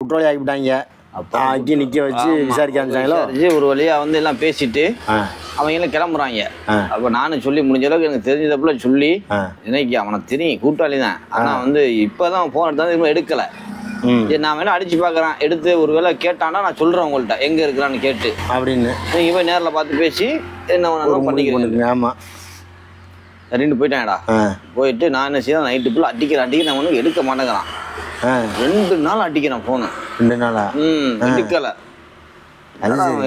குற்றவாளி ஆக்கிவிட்டாங்க. ஆக்கி நிற்க வச்சு விசாரிக்க ஆரம்பிச்சாங்களோ. ஒரு வழியாக வந்து எல்லாம் பேசிட்டு அவங்க எல்லாம் கிளம்புறாங்க. அப்போ நானும் சொல்லி முடிஞ்ச அளவுக்கு எனக்கு தெரிஞ்சதப்புல சொல்லி இன்னைக்கு அவனுக்கு தெரியும் கூட்டாளி தான். ஆனால் வந்து இப்போதான் ஃபோன் எடுத்தாலும் எடுக்கலை. நான் வேணா அடிச்சு பார்க்குறேன், எடுத்து ஒரு வேளை கேட்டான்னா நான் சொல்கிறேன் உங்கள்கிட்ட எங்கே இருக்கிறான்னு கேட்டு அப்படின்னு. நீங்கள் போய் நேரில் பார்த்து பேசி என்ன வேணாலும் பண்ணிக்கிறீங்க. ஆமாம், ரெண்டு போயிட்டாங்கடா. போயிட்டு நான் என்ன செய்ய நைட்டுக்குள்ளே அடிக்கிறேன் ஒன்றும் எடுக்க மாட்டேங்கிறான். 2 நாள் அடிக்கிறேன் ஃபோனு. 2 நாளா? எடுக்கலை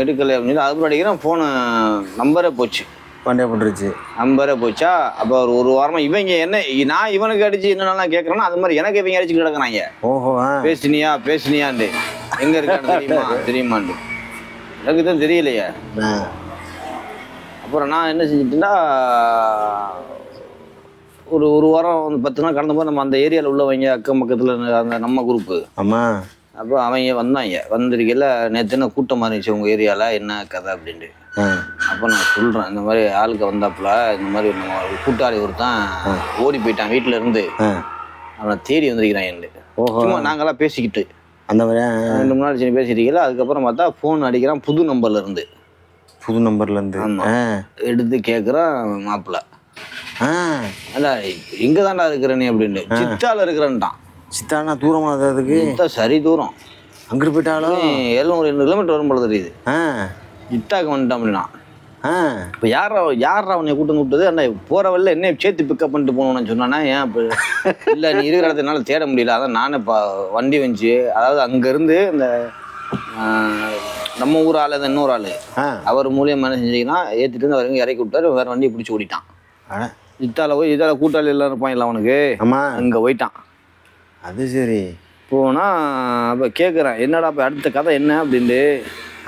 எடுக்கலை அப்படின்னு. அதுக்கு அடிக்கிறேன், ஃபோனு நம்பரே போச்சு, பண்டே போட்டுருச்சு, நம்பரே போச்சா. அப்போ ஒரு வாரமாக இவங்க என்ன நான் இவனுக்கு அடிச்சு என்னென்னலாம் கேட்குறேன்னா அது மாதிரி எனக்கு இவங்க அடிச்சு கிடக்குறாங்க. ஓஹோ, பேசுனியாண்டு எங்கே இருக்கான்னு தெரியுமாண்டு எனக்கு தான் தெரியலையே. அப்புறம் நான் என்ன செஞ்சுட்டேன்னா ஒரு வாரம் 10 நாள் கடந்த போது நம்ம அந்த ஏரியாவில் உள்ளவங்க அக்கம் பக்கத்தில் அந்த நம்ம குரூப்பு. ஆமாம். அப்போ அவங்க வந்தாங்க. வந்திருக்கையில் நேற்று என்ன கூட்டமாக இருந்துச்சு உங்கள் ஏரியாவில் என்ன கதை அப்படின்ட்டு. அப்போ நான் சொல்கிறேன், இந்த மாதிரி ஆளுக்கு வந்தாப்புல இந்த மாதிரி நம்ம கூட்டாளி ஒருத்தான் ஓடி போயிட்டான் வீட்டில் இருந்து, அவனை தேடி வந்திருக்கிறான். சும்மா நாங்களாம் பேசிக்கிட்டு அந்த மாதிரி 2 3 நாள் சரி பேசிட்டீங்களா. அதுக்கப்புறம் பார்த்தா ஃபோன் அடிக்கிறான் புது நம்பர்லேருந்து. புது நம்பர்லேருந்து எடுத்து கேட்குறான் மாப்பிள்ள, அல்ல எங்கே தாண்டா இருக்கிற நீ அப்படின்ட்டு. சித்தால இருக்கிறேன்ட்டான். சித்தானா தூரமாக அதுக்கு சரி தூரம், அங்கிட்டு போயிட்டாலும் 700 கிலோமீட்டர் வரும் போல தெரியுது. சித்தாக்கு வந்துட்டான் அப்படின்னா. இப்போ யார் அவனை கூட்டு விட்டது? அண்ணா போகிற வழியில் என்ன சேர்த்து பிக்கப் பண்ணிட்டு போகணும்னு சொன்னானா. ஏன் இப்போ இல்லை நீ இருக்கிற இடத்துனால தேட முடியல, அதான் நானே வண்டி வந்துச்சு. அதாவது அங்கேருந்து இந்த நம்ம ஊர் ஆள், இன்னொரு ஆள் அவர் மூலியமாக என்ன செஞ்சீங்கன்னா ஏற்றிட்டு வந்து அவர் இறக்கி விட்டார், வேறு வண்டியை பிடிச்சி ஓடிட்டான். இத்தால போய் இதால் கூட்டாளி எல்லாம் இருப்பான் இல்லை அவனுக்கு. ஆமாம், அங்கே போயிட்டான். அது சரி. போனால் அப்போ கேட்குறேன், என்னடா இப்போ அடுத்த கதை என்ன அப்படின்ட்டு.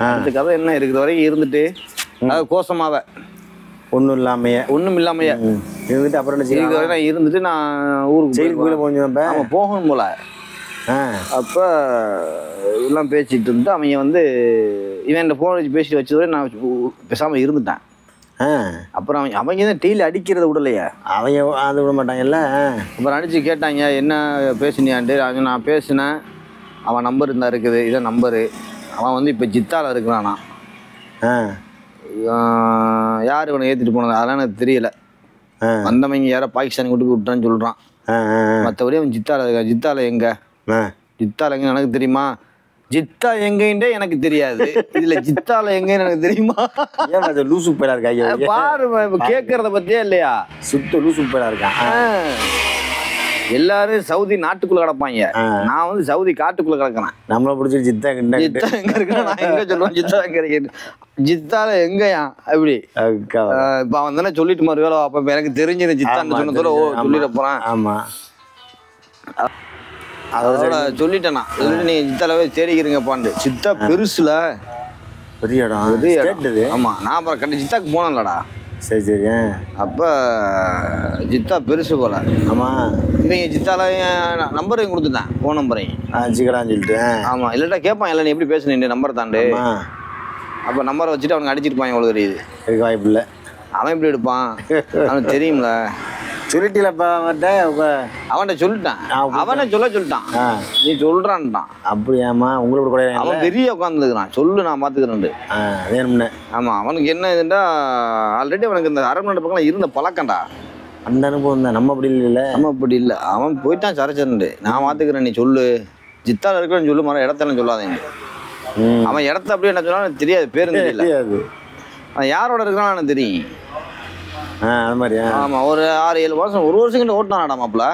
அடுத்த கதை என்ன இருக்கிற வரைக்கும் இருந்துட்டு அதாவது கோசமாவ ஒன்றும் இல்லாமையே இருந்துட்டு அப்புறம் என்ன செய்ய இருந்துட்டு நான் ஊருக்கு கொஞ்சம் போகணும் போல. அப்போ எல்லாம் பேசிட்டு இருந்து அவங்க வந்து இவன் ஃபோன் வச்சு பேசிட்டு வச்சதோட நான் பேசாமல் இருந்துட்டேன். அப்புறம் அவங்க தான் டெய்லி அடிக்கிறத விடலையா, அவங்க அது விட மாட்டாங்கல்ல. அப்புறம் அடித்து கேட்டாங்க என்ன பேசினியான்ட்டு. நான் பேசினேன், அவன் நம்பர் இருந்தா இருக்குது, இதான் நம்பரு. அவன் வந்து இப்போ ஜித்தாவில் இருக்கிறானா. யார் இவனை ஏற்றிட்டு போனது அதெல்லாம் எனக்கு தெரியல. வந்தவங்க யாரோ பாகிஸ்தான் கொண்டு போய் விட்டான்னு சொல்கிறான். மற்றபடி அவன் ஜித்தாவில் இருக்கான். ஜித்தாவில் எங்கே எங்கன்னு எனக்கு தெரியுமா? ஜித்தா எங்கேன்றே எனக்கு தெரியாது. இதுல ஜித்தால எங்கன்னு எனக்கு தெரியுமா? லூசு பேடா இருக்கா பாரு, கேட்கறத பத்தியே இல்லையா? சுத்த லூசு பேடா இருக்கான். எல்லாரும் சவுதி நாட்டுக்குள்ள கிடப்பாங்க, நான் வந்து சவுதி காட்டுக்குள்ள கிடக்குறேன். நம்மள பிடிச்சி ஜித்தா ஜித்தா எங்க இருக்கு, நான் எங்க சொல்லுவேன் ஜித்தா எங்க இருக்கு. ஜித்தால எங்கயா அப்படி இப்ப அவன் தானே சொல்லிட்டு மாதிரி வேலை. அப்ப எனக்கு தெரிஞ்சது ஜித்தான்னு சொன்னதோட சொல்லிட போறான். ஆமா, அதோட சொல்லிட்டேன் நான். நீங்க ஜித்தாலவே தேடிக்கிறீங்கப்பான்னு. சித்தா பெருசுல பெரிய இடம். ஆமா, நான் அப்புறம் கண்டி ஜித்தாக்கு போனேன்லடா. சரி சரி. அப்போ ஜித்தா பெருசு போல. ஆமாம், இவங்க ஜித்தால நம்பரையும் கொடுத்துட்டேன், ஃபோன் நம்பரையும் வச்சுக்கலான்னு சொல்லிட்டு. ஆமாம், இல்லைட்டா கேட்பான் இல்லை நீ எப்படி பேசுனீங்க நம்பரை தாண்டு. அப்போ நம்பரை வச்சுட்டு அவனுக்கு அடிச்சிருப்பான். எவ்வளோ தெரியுது, இருக்க வாய்ப்பு இல்லை. அவன் எப்படி எடுப்பான் அவனுக்கு தெரியும்ல. சொல்லிட்டீங்களப்பா அவன்கிட்ட சொல்லிட்டான். அவனை சொல்லிட்டான், நீ சொல்றான்ட்டான். அப்படியாம்மா, உங்களுக்கு கூட அவன் பெரிய உட்காந்துருக்கிறான். சொல்லு நான் பார்த்துக்கிறேன் வேணும்னு. ஆமாம், அவனுக்கு என்ன இதுண்டா ஆல்ரெடி அவனுக்கு இந்த அரண்மனை பக்கம் இருந்த பழக்கண்டா. அந்த அனுபவம் தான். நம்ம அப்படி இல்லை, நம்ம அப்படி இல்லை. அவன் போயிட்டான் சரச்சரண்டு. நான் பார்த்துக்கிறேன், நீ சொல்லு ஜித்தால இருக்கிறேன்னு சொல்லு, மரம் இடத்தெல்லாம் சொல்லாதேங்க. அவன் இடத்த அப்படியே என்ன சொன்னாலும் எனக்கு தெரியாது, பேருந்து தெரியாது. அவன் யாரோட இருக்கிறான்னு எனக்கு தெரியும். அது மாதிரி. ஆமாம், ஒரு 6 7 வருஷம், 1 வருஷம் கிட்ட ஓட்டினாடா மாப்பிள்ள.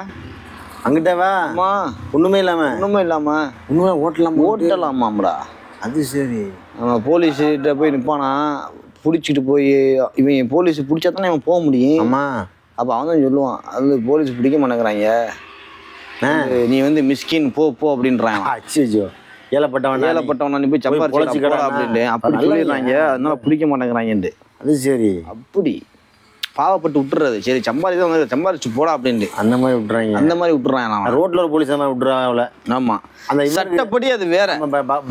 அங்கிட்டவா? ஆமா, ஒண்ணுமே இல்லாம ஒண்ணுமே ஓட்டலாமாம்டா. அது சரி. அவன் போலீஸ்கிட்ட போய் நிற்பானா, பிடிச்சிட்டு போய் இவன் போலீஸ் பிடிச்சா தானே அவன் போக முடியும். ஆமா, அப்போ அவன் தான் சொல்லுவான், அது போலீஸ் பிடிக்க மாட்டேங்கிறாங்க, நீ வந்து மிஸ்கின் போ அப்படின்றான். அச்சோ, ஏழப்பட்டவன் நீ போய் சம்பாரிச்சு அப்படின்ட்டு அப்படி சொல்லிடுறாங்க. அதனால பிடிக்க மாட்டேங்கிறாங்கன்ட்டு. அது சரி. அப்படி பாவப்பட்டு விட்டுறது. சரி சம்பாரிச்சு போடா அப்படின்ட்டு அந்த மாதிரி விட்டுறாங்க. அந்த மாதிரி விட்டுறாங்க. ரோட்ல ஒரு போலீஸ் விட்டுறாங்க அவளை. ஆமா, அந்த சட்டப்படி அது வேற.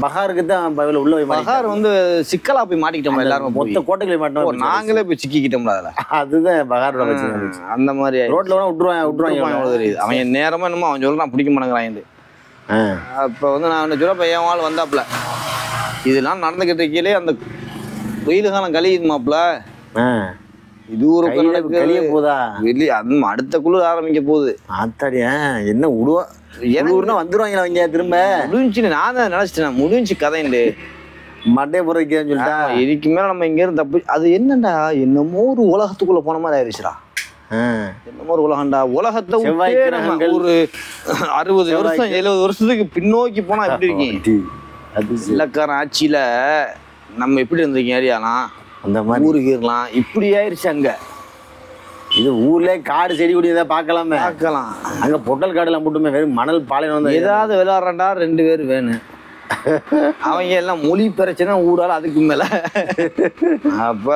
பகாருக்கு தான் உள்ள போய் பகார் வந்து சிக்கலா போய் மாட்டிக்கிட்டோம். எல்லாரும் மொத்த கோட்டைகளை மாட்டோம், நாங்களே போய் சிக்கிக்கிட்டோம்ல அதுல. அதுதான் பகாரோட பிரச்சனை. அந்த மாதிரி ரோட்ல விட்டுருவாங்க. அவன் நேரமா என்னமோ அவன் சொல்றான் பிடிக்க மாட்டேங்கிறாங்க. அப்போ வந்து நான் என்ன சொல்ல என் ஆள் வந்தாப்புல இதெல்லாம் நடந்துக்கிட்டு இருக்கையிலே அந்த வெயில் காலம் கழியுது மாப்பிள்ள. இது ஒரு கழிய போதா வெளியே அடுத்த குளிர் ஆரம்பிக்க போகுது. ஆத்தாடியா என்ன விடுவா ஊர்னா வந்துருவாங்களா அவங்க திரும்ப முடிஞ்சுன்னு நான் தான் நினைச்சிட்டேன். முடிஞ்சு கதைண்டு மட்டையை போறதுக்கேன்னு சொல்லிட்டா இதுக்கு மேல நம்ம இங்க இருந்து தப்பு. அது என்னண்டா என்னமோ ஒரு உலகத்துக்குள்ள போன மாதிரி ஆயிடுச்சுடா. என்னமோ ஒரு உலகம்டா. உலகத்தை ஒரு 60 வருஷம் 70 வருஷத்துக்கு பின்னோக்கி போனா எப்படி இருக்கீங்க? இலக்காரன் ஆட்சியில நம்ம எப்படி இருந்திருக்கீங்க ஏரியாலாம் அந்த மாதிரி ஊருக்கலாம் இப்படி ஆயிடுச்சு. அங்க இது ஊர்ல காடு செடி கொடி ஏதாவது பார்க்கலாம். அங்க பொட்டல் காடுலாம் போட்டுமே வெறும் மணல் பாலையில வந்து ஏதாவது விளையாடுறா 2 பேர் வேணும். அவங்க எல்லாம் மொழி பிரச்சனை ஊடால அதுக்கு மேல. அப்ப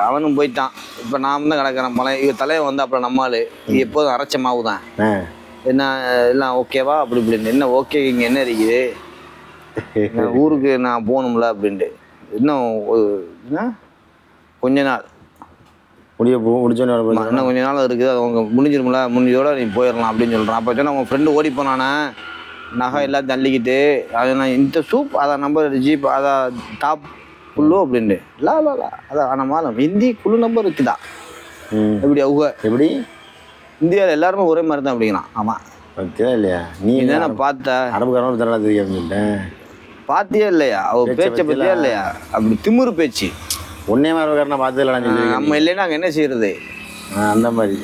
அவனும் போயிட்டான். இப்ப நான் தான் கிடக்குறேன் பழைய இவ தலைவன் வந்து அப்புறம் நம்மாளு எப்போதும் அரைச்ச மாவு தான் என்ன எல்லாம் ஓகேவா அப்படி இப்படின்னு. என்ன ஓகே இங்க என்ன இருக்குது ஊருக்கு நான் போகணும்ல அப்படின்ட்டு. இன்னும் கொஞ்ச நாள் இன்னும் கொஞ்ச நாள் இருக்குது. அவங்க முடிஞ்சிருமில்ல முடிஞ்சதோட நீ போயிடலாம் அப்படின்னு சொல்கிறான். அப்போ சொன்னால் அவன் ஃப்ரெண்டு ஓடி போனானே நகை எல்லாம் தள்ளிக்கிட்டு அதை நான் இந்த சூப் அதை நம்பர் ஜீப் அதை டாப் குழு அப்படின்ட்டு லா அதான் ஆனால் ஹிந்தி குழு நம்பர் இருக்குதா எப்படி அவங்க எப்படி இந்தியாவில் எல்லாருமே ஒரே மாதிரி தான் அப்படிங்கிறான். ஆமாம் இல்லையா நீ என்ன பார்த்த அரபுக்காரன் தரலாம் தெரியாது பார்த்தியா இல்லையா அவ பேச்சை பற்றியா இல்லையா அப்படி திமுரு பேச்சு ஒன்னே மாதிரி பார்த்தது நம்ம இல்லைன்னா அங்கே என்ன செய்யறது அந்த மாதிரி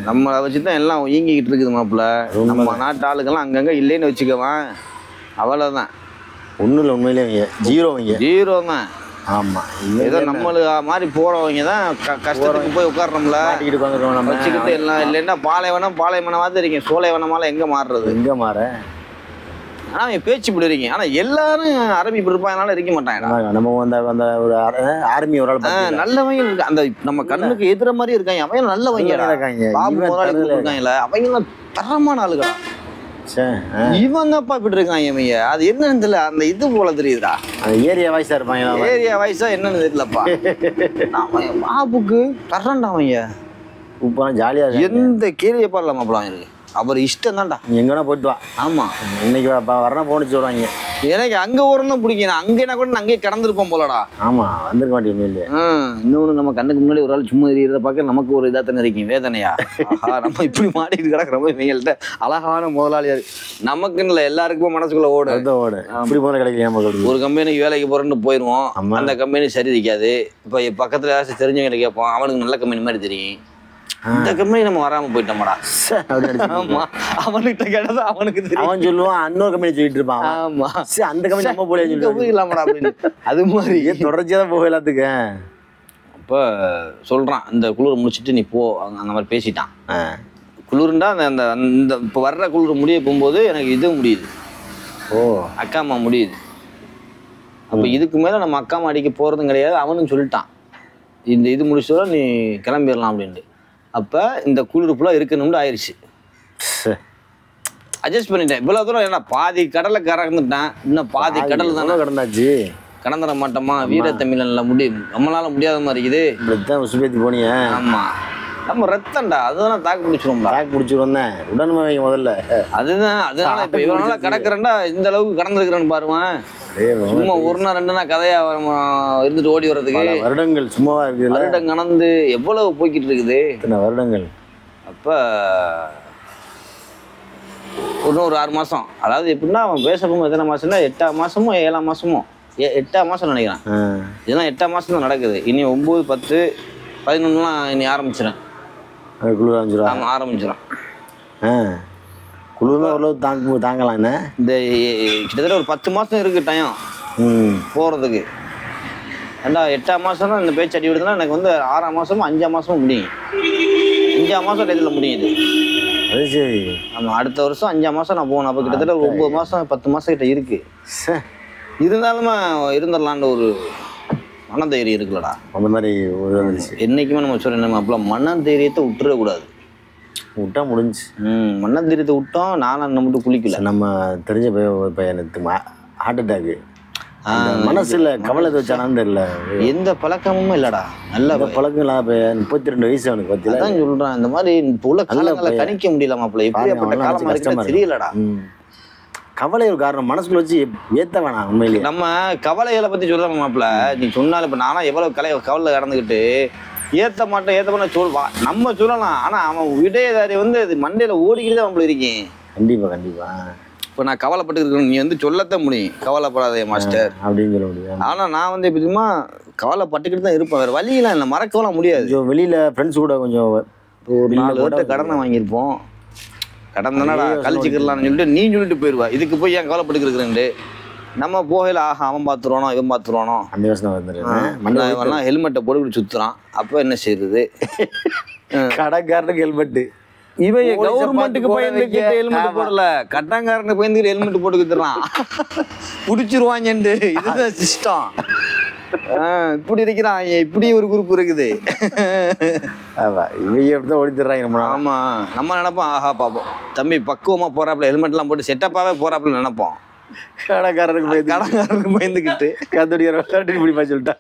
நம்மளை வச்சுதான் எல்லாம் இயங்கிக்கிட்டு இருக்குது மாப்பிள்ள. நம்ம நாட்டு ஆளுக்கெல்லாம் அங்கங்க இல்லைன்னு வச்சுக்கவான் அவ்வளோதான். ஒன்றும் இல்லை உண்மையிலே ஜீரோ தான். ஆமாம் ஏதோ நம்மளுக்கு மாதிரி போகிறவங்க தான் கஷ்டத்துக்கு போய் உட்காடுறோம்ல வச்சுக்கிட்டு எல்லாம் இல்லைன்னா பாலைவனமாவது இருக்கீங்க. சோலைவனமால எங்கே மாறுறது எங்கே மாற. ஆனால் அவங்க பேச்சு இப்படி இருக்கீங்க. ஆனால் எல்லாரும் அரபி இருப்பாங்கனால இருக்க மாட்டாங்க. நம்ம அந்த ஒரு ஆர்மி ஒரு ஆள் நல்லவங்க இருக்கு. அந்த நம்ம கண்ணுக்கு எதிர மாதிரி இருக்காங்க. அவங்க நல்லவங்க இருக்காங்க. அவங்க தரமான ஆளுகளா. இவங்கப்பா இப்படி இருக்காங்க. இவங்க அது என்னன்னு தெரியல. அந்த இது போல தெரியுதுடா. ஏரியா வாய்ஸா இருப்பாங்க. ஏரியா வாய்ஸா என்னன்னு தெரியலப்பா. பாபுக்கு தர்றேன்டா அவங்க சூப்பரா ஜாலியா எந்த கேள்வியை பாடலாம் மாப்பிள்ள இருக்கு. அவர் இஷ்டம் தான்டா. எங்கன்னா போயிட்டு வா. ஆமா இன்னைக்கு வரணும் போன்னு சொல்றாங்க. எனக்கு அங்க வரணும் பிடிக்கும். அங்கேனா கூட அங்கேயே கடந்திருப்போம் போலடா. ஆமா வந்திருக்க மாட்டேன் இல்லையா. இன்னொன்னு நம்ம கண்ணுக்கு முன்னாடி ஒரு ஆள் சும்மா எரியறத பார்க்க நமக்கு ஒரு இதா தானே இருக்கீங்க வேதனையா. நம்ம இப்படி மாட்டிட்டு கிடக்குறோம். இவங்கள்ட்ட அழகான முதலாளியா இருக்கு. நமக்குன்னு இல்லை எல்லாருக்குமே மனசுக்குள்ள ஓடு இப்படி போன கிடைக்கல. ஒரு கம்பெனிக்கு வேலைக்கு போறேன்னு போயிடுவோம். அந்த கம்பெனி சரி இருக்காது. இப்போ பக்கத்துல யாராச்சும் தெரிஞ்சவங்க கேட்போம். அவனுக்கு நல்ல கம்பெனி மாதிரி தெரியும். இந்த கம்பெனி நம்ம வராம போயிட்டோம்டா. அவனுக்கிட்ட கேட்டது அவனுக்கு அவன் சொல்லுவான் இன்னொரு கம்பெனி சொல்லிட்டு இருப்பான். ஆமா அந்த கம்பெனி நம்ம போல போயிடலாமடா அப்படின்னு. அது மாதிரி தொடர்ச்சியா தான் போக எல்லாத்துக்கு. அப்ப சொல்றான் இந்த குளிர் முடிச்சுட்டு நீ போ அந்த மாதிரி பேசிட்டான். குளிர்ண்டா அந்த இந்த இப்போ வர்ற குளிர் முடிய போகும்போது எனக்கு இது முடியுது. அக்கா அம்மா முடியுது. அப்ப இதுக்கு மேல நம்ம அக்கா அம்மா அடிக்க போறதும் கிடையாது. அவனும் சொல்லிட்டான் இந்த இது முடிச்சோட நீ கிளம்பிடலாம் அப்படின்ட்டு. அப்போ இந்த குளிர் ஃபுல்லாக இருக்கணும்னு ஆயிடுச்சு. அட்ஜஸ்ட் பண்ணிட்டேன். இவ்வளோ தூரம் ஏன்னா பாதி கடலை கறந்துட்டேன். இன்னும் பாதி கடல் தானே கடந்தாச்சு. கடந்துட மாட்டோமா வீரத்தமிழன்ல நம்மளால முடியாத மாதிரி இருக்குது. சுபேத்தி போனிய. ஆமாம் நம்ம ரத்தம்டா அதுதான் தாக்கு பிடிச்சிருவோம்டா. தாக்கு பிடிச்சிருவோம் தான் உடனே வைங்க முதல்ல. அதுதான் அதனால இப்போ இவ்வளோ நாளாக கிடக்குறேன்டா இந்த அளவுக்கு கடந்திருக்கிறேன்னு பாருவேன். சும்மா ஒரு நாள் 2 நாள் கதையா இருந்துட்டு ஓடி வர்றதுக்கு வருடங்கள் சும்மாவா இருக்கு. வருடம் கடந்து எவ்வளவு போய்கிட்டு இருக்குது வருடங்கள். அப்ப இன்னும் ஒரு 6 மாசம். அதாவது எப்படின்னா அவன் பேச போகும்போது எத்தனை மாசம்னா 8ஆம் மாசமோ 7ஆம் மாசமோ 8ஆம் மாசம் நினைக்கிறேன். இதெல்லாம் 8ஆம் மாசம் தான் நடக்குது. இனி 9, 10, 11 இனி ஆரம்பிச்சிடும். ஆரம்பிச்சிடும். குளிர்னா ஓரளவு தாங்கலாம். என்ன இந்த கிட்டத்தட்ட ஒரு 10 மாசம் இருக்கு டைம் போறதுக்கு. ஏண்டா 8ஆம் மாசம் தான் இந்த பேச்சு அடி விடுதுன்னா எனக்கு வந்து 6ஆம் மாசமும் 5ஆம் மாசமும் முடியும். 5ஆம் மாசம் இதில் முடியுது. அது சரி. நம்ம அடுத்த வருஷம் 5ஆம் மாசம் நான் போகணும். அப்போ கிட்டத்தட்ட ஒரு 9 மாசம் 10 மாசம் கிட்ட இருக்கு. இருந்தாலுமே இருந்துடலான்னு ஒரு மனதைரியம் இருக்குல்லடா. அந்த மாதிரி என்னைக்குமே நம்ம சொல்றோம் அப்பெல்லாம் மனதைரியத்தை விட்டுறக்கூடாது. விட்டா முடிஞ்சு. மனதைரியத்தை விட்டோம். நானும் மட்டும் குளிக்கல. நம்ம தெரிஞ்ச பையனுக்கு ஹார்ட் அட்டாக்கு. மனசுல கவலை வச்சானான்னு தெரியல. எந்த பழக்கமும் இல்லடா. நல்ல பழக்கம் இல்ல. 32 வயசு அவனுக்கு பத்தில. அதான் சொல்றான் இந்த மாதிரி இப்போ உள்ள காலங்களை கணிக்க முடியல மாப்பிள்ள. எப்படி அப்படி காலமா இருக்குன்னு தெரியலடா. கவலை ஒரு காரணம், மனசுக்குள்ள வச்சு ஏத்த வேணாம். உண்மையிலேயே நம்ம கவலைகளை பத்தி சொல்றாங்க மாப்பிள்ள. நீ சொன்னாலும் இப்ப நானா எவ்வளவு கவலை கடந்துக்கிட்டு ஏத்த மாட்டேன் சொல்வா, நம்ம சொல்லலாம். ஆனா அவன் விடையதாரி வந்து அது மண்டையில ஓடிக்கிட்டு தான் நம்மள இருக்கேன். கண்டிப்பா கண்டிப்பா. இப்போ நான் கவலைப்பட்டு இருக்கணும், நீ வந்து சொல்லத்தான் முடியும் கவலைப்படாதே மாஸ்டர் அப்படின்னு சொல்ல முடியும். ஆனா நான் வந்து எப்படிமா கவலைப்பட்டுக்கிட்டு தான் இருப்பேன், வேற வழியெல்லாம் இல்லை, மறக்கலாம் முடியாது. கொஞ்சம் வெளியில ஃப்ரெண்ட்ஸ் கூட கொஞ்சம் ஒரு 4 வருஷம் கடனை வாங்கியிருப்போம், கடன் தானடா கழிச்சுக்கலாம்னு சொல்லிட்டு நீ சொல்லிட்டு போயிடுவா, இதுக்கு போய் ஏன் கவலைப்பட்டுக்கிறேன். நம்ம போகையில் ஆஹா அவன் பார்த்துருவானோ இவன் பார்த்துருவானோ, அந்த யோசனை வந்துடுறேன். ஹெல்மெட்டை போட்டுக்கிட்டு சுற்றுறான், அப்போ என்ன செய்யுது? கடைக்காரனுக்கு ஹெல்மெட்டு, இவன் கவர்மெண்ட்டுக்கு பயந்துக்கிட்டு ஹெல்மெட் போடல, கட்டங்காரனுக்கு பயந்துக்கிட்டு ஹெல்மெட் போட்டுக்கிட்டுறான், பிடிச்சிருவாங்கன்ட்டு. இதுதான் சிஸ்டம். இப்படி இருக்கிறான், இப்படி ஒரு குரூப் இருக்குது. இவங்க எப்படிதான் ஓடித்துறாங்க. ஆமா, நம்ம நினைப்போம் ஆஹா பாப்போம் தம்பி பக்குவமா போறாப்புல, ஹெல்மெட் எல்லாம் போட்டு செட்டப்பாவே போறாப்புல நினைப்போம். கடைக்காரனுக்கு பயந்துக்கிட்டு கத்துடிக்கிற சொல்லிட்டா